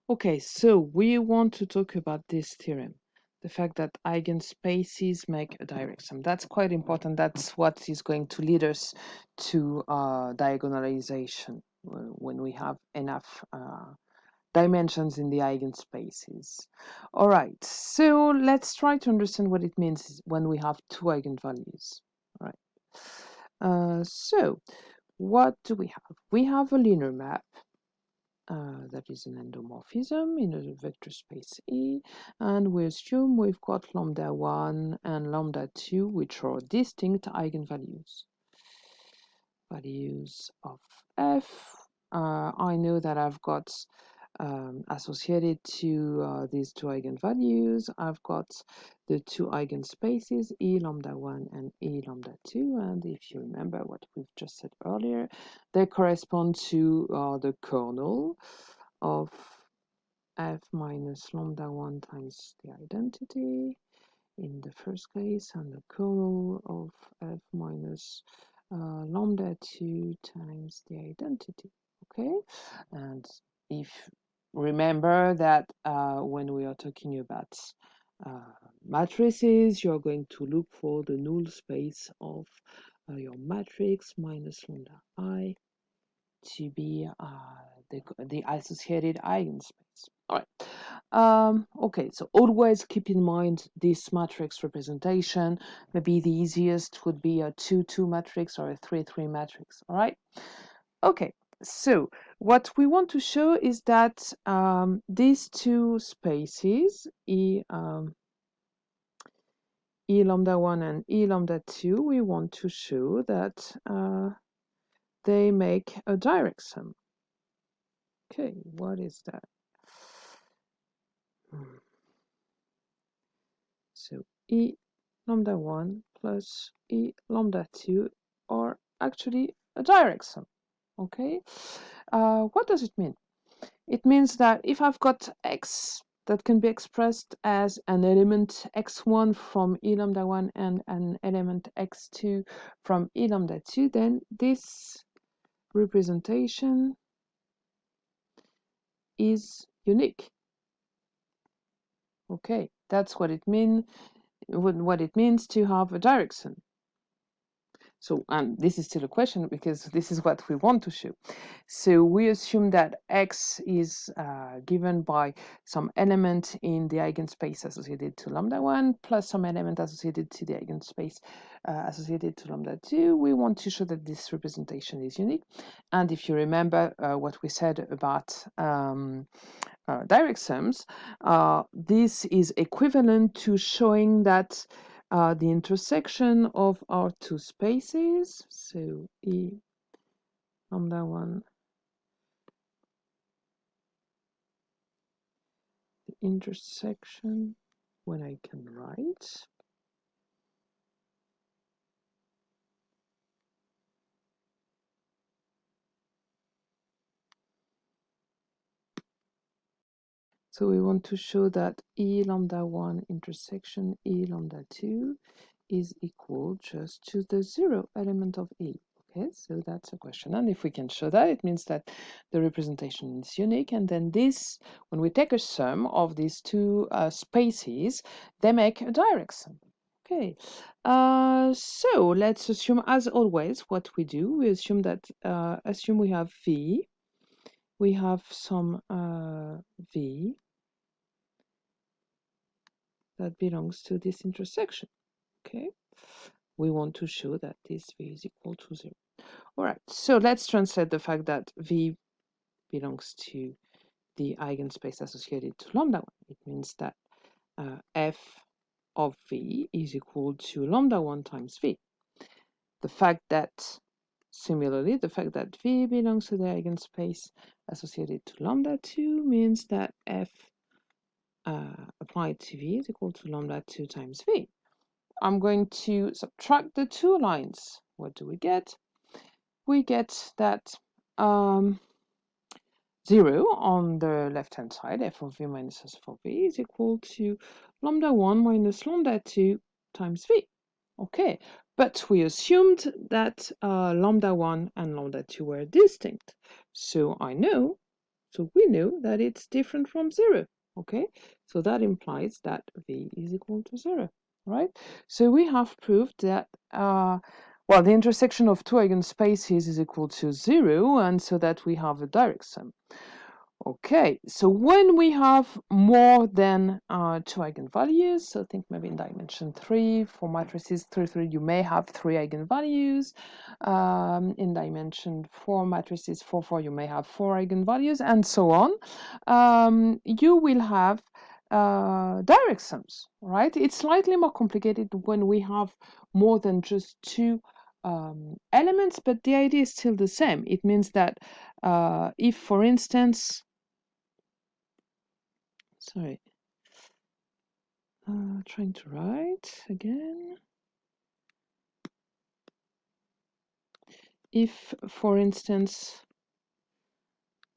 Okay, so we want to talk about this theorem, the fact that eigenspaces make a direct sum. That's quite important. That's what is going to lead us to diagonalization when we have enough dimensions in the eigenspaces. All right, so let's try to understand what it means when we have two eigenvalues. All right. So what do we have? We have a linear map that is an endomorphism in a vector space E, and we assume we've got lambda 1 and lambda 2, which are distinct eigenvalues. Values of f. I know that I've got associated to these two eigenvalues, I've got the two eigenspaces, E lambda 1 and E lambda 2, and if you remember what we've just said earlier, they correspond to the kernel of f minus lambda 1 times the identity in the first case, and the kernel of f minus lambda 2 times the identity. Okay, and if remember that when we are talking about matrices, you're going to look for the null space of your matrix minus lambda I to be the associated eigenspace. All right. Okay, so always keep in mind this matrix representation. Maybe the easiest would be a 2-2 matrix or a 3-3 matrix. All right. Okay, so what we want to show is that these two spaces, E lambda 1 and E lambda 2, we want to show that they make a direct sum. Okay, what is that? So E lambda 1 plus E lambda 2 are actually a direct sum. Okay, what does it mean? It means that if I've got x that can be expressed as an element x1 from E lambda 1 and an element x2 from E lambda 2, then this representation is unique. Okay, that's what it means to have a direct sum. So, and this is still a question because this is what we want to show. So we assume that x is given by some element in the eigenspace associated to lambda 1 plus some element associated to the eigenspace associated to lambda 2. We want to show that this representation is unique. And if you remember what we said about direct sums, this is equivalent to showing that the intersection of our two spaces, so E lambda 1, the intersection, when I can write, so we want to show that E lambda 1 intersection E lambda 2 is equal just to the zero element of E. Okay, so that's a question. And if we can show that, it means that the representation is unique. And then this, when we take a sum of these two spaces, they make a direct sum. Okay, so let's assume, as always, what we do, we assume that, assume we have V, we have some V that belongs to this intersection. Okay, we want to show that this V is equal to 0. All right, so let's translate the fact that V belongs to the eigenspace associated to lambda 1. It means that f of V is equal to lambda 1 times V. The fact that, similarly, the fact that V belongs to the eigenspace associated to lambda 2 means that f applied to V is equal to lambda 2 times V. I'm going to subtract the two lines. What do we get? We get that 0 on the left-hand side, f of v minus s of v is equal to lambda 1 minus lambda 2 times v. Okay, but we assumed that lambda 1 and lambda 2 were distinct. So I know So we know that it's different from 0. Okay, so that implies that V is equal to 0, right? So we have proved that, well, the intersection of two eigenspaces is equal to 0, and so that we have a direct sum. Okay, so when we have more than two eigenvalues, so think maybe in dimension 3, for matrices 3, 3, you may have 3 eigenvalues. In dimension 4, matrices 4, 4, you may have 4 eigenvalues, and so on. You will have direct sums, right? It's slightly more complicated when we have more than just two elements, but the idea is still the same. It means that if, for instance, sorry, trying to write again. If, for instance,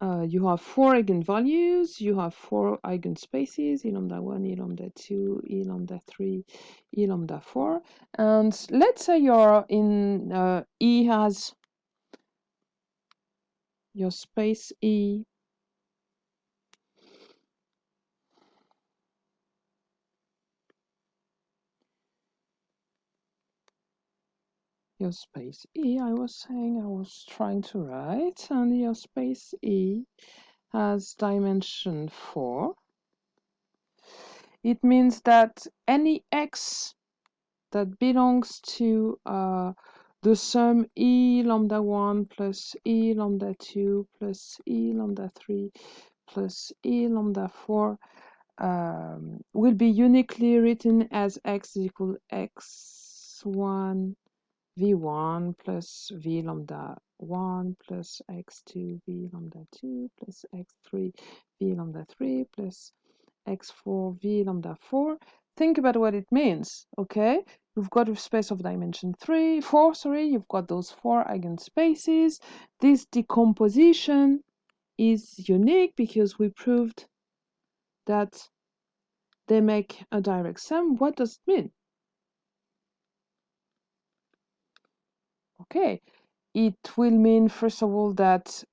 you have 4 eigenvalues, you have 4 eigenspaces, E lambda 1, E lambda 2, E lambda 3, E lambda 4, and let's say you're in E has your space E your space E, I was trying to write, and your space E has dimension 4. It means that any x that belongs to the sum E lambda 1 plus E lambda 2 plus E lambda 3 plus E lambda 4 will be uniquely written as x equal x1 v1 plus v lambda 1 plus x2 v lambda 2 plus x3 v lambda 3 plus x4 v lambda 4. Think about what it means, okay? You've got a space of dimension 4, you've got those 4 eigenspaces. This decomposition is unique because we proved that they make a direct sum. What does it mean? Okay, it will mean, first of all, that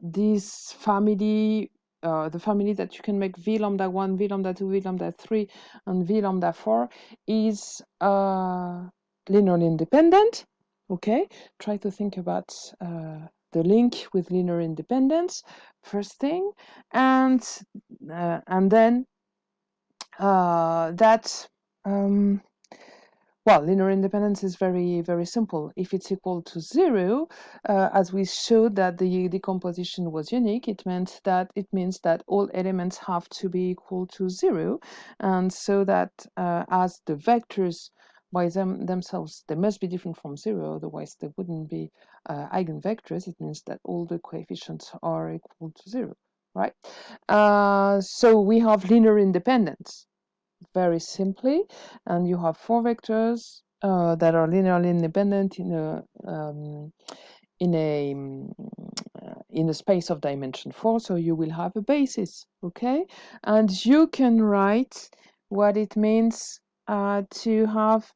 this family, the family that you can make V lambda 1, V lambda 2, V lambda 3, and V lambda 4 is linearly independent. Okay, try to think about the link with linear independence, first thing, and then that well, linear independence is very, very simple. If it's equal to 0, as we showed that the decomposition was unique, it means that all elements have to be equal to 0, and so that as the vectors by themselves, they must be different from 0, otherwise they wouldn't be eigenvectors. It means that all the coefficients are equal to 0, right? So we have linear independence very simply, and you have 4 vectors that are linearly independent in a space of dimension 4, so you will have a basis, okay? And you can write what it means to have,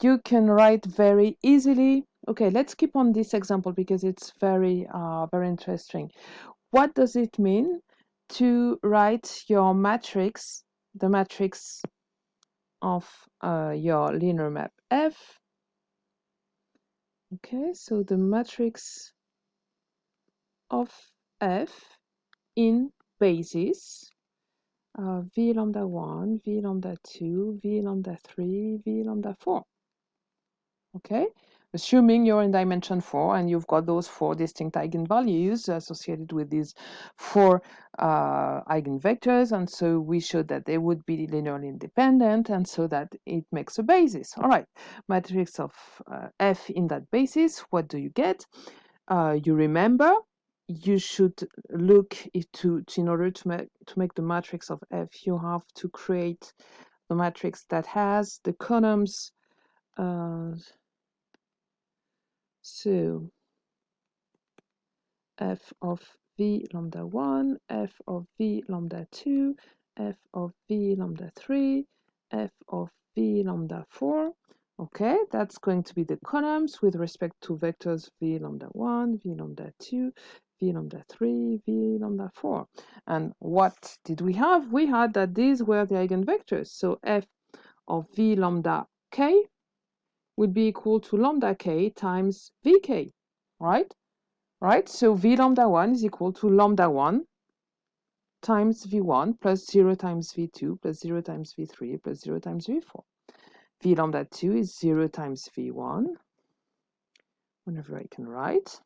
you can write very easily. Okay, let's keep on this example because it's very very interesting. What does it mean to write your matrix, the matrix of your linear map F? Okay, so the matrix of F in basis V lambda 1, V lambda 2, V lambda 3, V lambda 4. Okay, assuming you're in dimension 4 and you've got those 4 distinct eigenvalues associated with these 4 eigenvectors, and so we showed that they would be linearly independent, and so that it makes a basis. All right, matrix of F in that basis, what do you get? You remember, you should look in order to make the matrix of F, you have to create the matrix that has the columns. So f of v lambda 1, f of v lambda 2, f of v lambda 3, f of v lambda 4. Okay, that's going to be the columns with respect to vectors v lambda 1, v lambda 2, V lambda 3, V lambda 4. And what did we have? We had that these were the eigenvectors. So f of V lambda k would be equal to lambda k times Vk, right? Right? So V lambda 1 is equal to lambda 1 times V1 plus 0 times V2 plus 0 times V3 plus 0 times V4. V lambda 2 is 0 times V1, whenever I can write.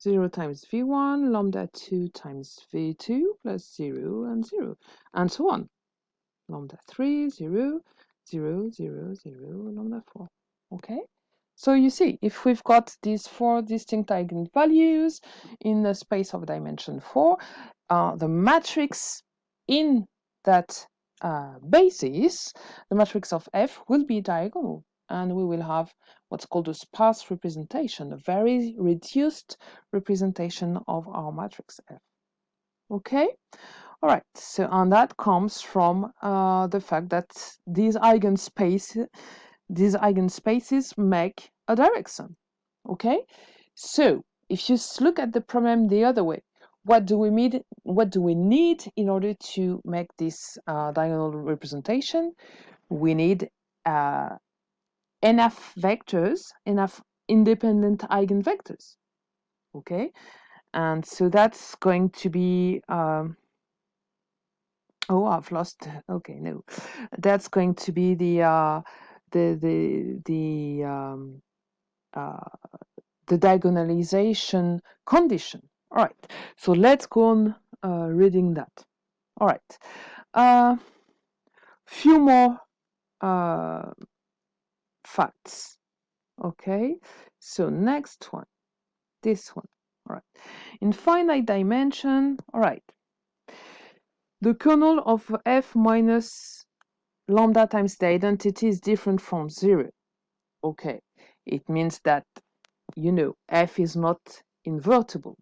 0 times V1, lambda 2 times V2 plus 0 and 0, and so on. Lambda 3, 0, 0, 0, 0, lambda 4. Okay? So you see, if we've got these 4 distinct eigenvalues in the space of dimension 4, the matrix in that basis, the matrix of F, will be diagonal. And we will have what's called a sparse representation, a very reduced representation of our matrix F. Okay? All right, so and that comes from the fact that these eigenspaces make a direct sum. Okay, so if you look at the problem the other way, what do we need in order to make this diagonal representation? We need enough vectors, enough independent eigenvectors. Okay, and so that's going to be oh, I've lost. Okay, no, that's going to be the diagonalization condition. All right, so let's go on reading that. All right, few more facts. Okay, so next one, this one. All right, in finite dimension. All right, the kernel of f minus lambda times the identity is different from 0. Okay, it means that, you know, f is not invertible,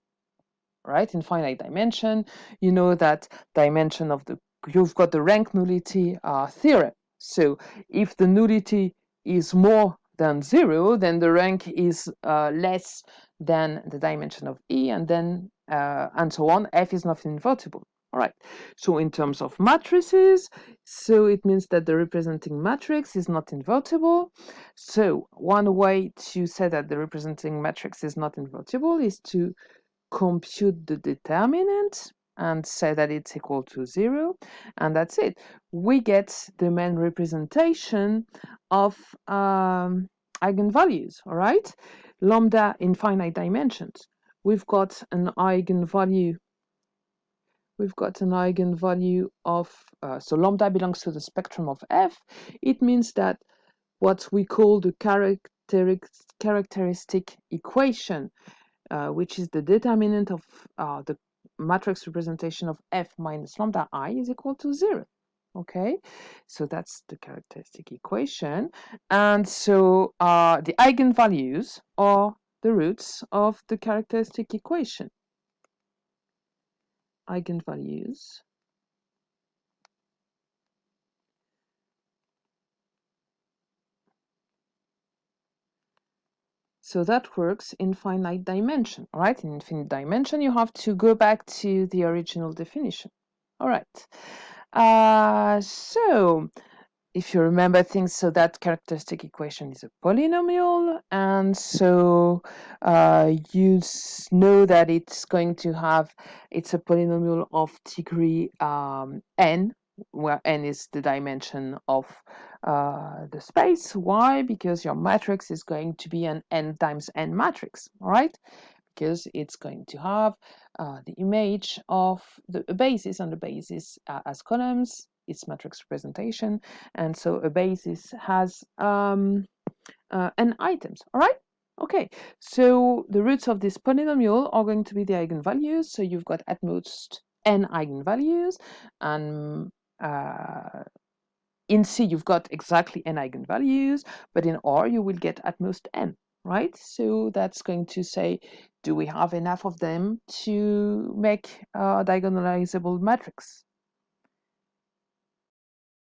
right? In finite dimension, you know that dimension of you've got the rank nullity theorem. So if the nullity is more than 0, then the rank is less than the dimension of E, and then and so on. F is not invertible. All right, so in terms of matrices, so it means that the representing matrix is not invertible. So one way to say that the representing matrix is not invertible is to compute the determinant and say that it's equal to 0, and that's it. We get the main representation of eigenvalues, all right? Lambda in finite dimensions. We've got an eigenvalue of, so lambda belongs to the spectrum of F. It means that what we call the characteristic equation, which is the determinant of the matrix representation of F minus lambda I, is equal to 0. Okay, so that's the characteristic equation. And so the eigenvalues are the roots of the characteristic equation. Eigenvalues. So that works in finite dimension, all right? In infinite dimension, you have to go back to the original definition. All right. So if you remember things, so that characteristic equation is a polynomial, and so you know that it's a polynomial of degree n, where n is the dimension of the space. Why? Because your matrix is going to be an n times n matrix, all right? Because it's going to have the image of the basis, and the basis as columns, its matrix representation, and so a basis has n items, all right? Okay, so the roots of this polynomial are going to be the eigenvalues, so you've got at most n eigenvalues, and in C you've got exactly n eigenvalues, but in R you will get at most n, right? So that's going to say, do we have enough of them to make a diagonalizable matrix?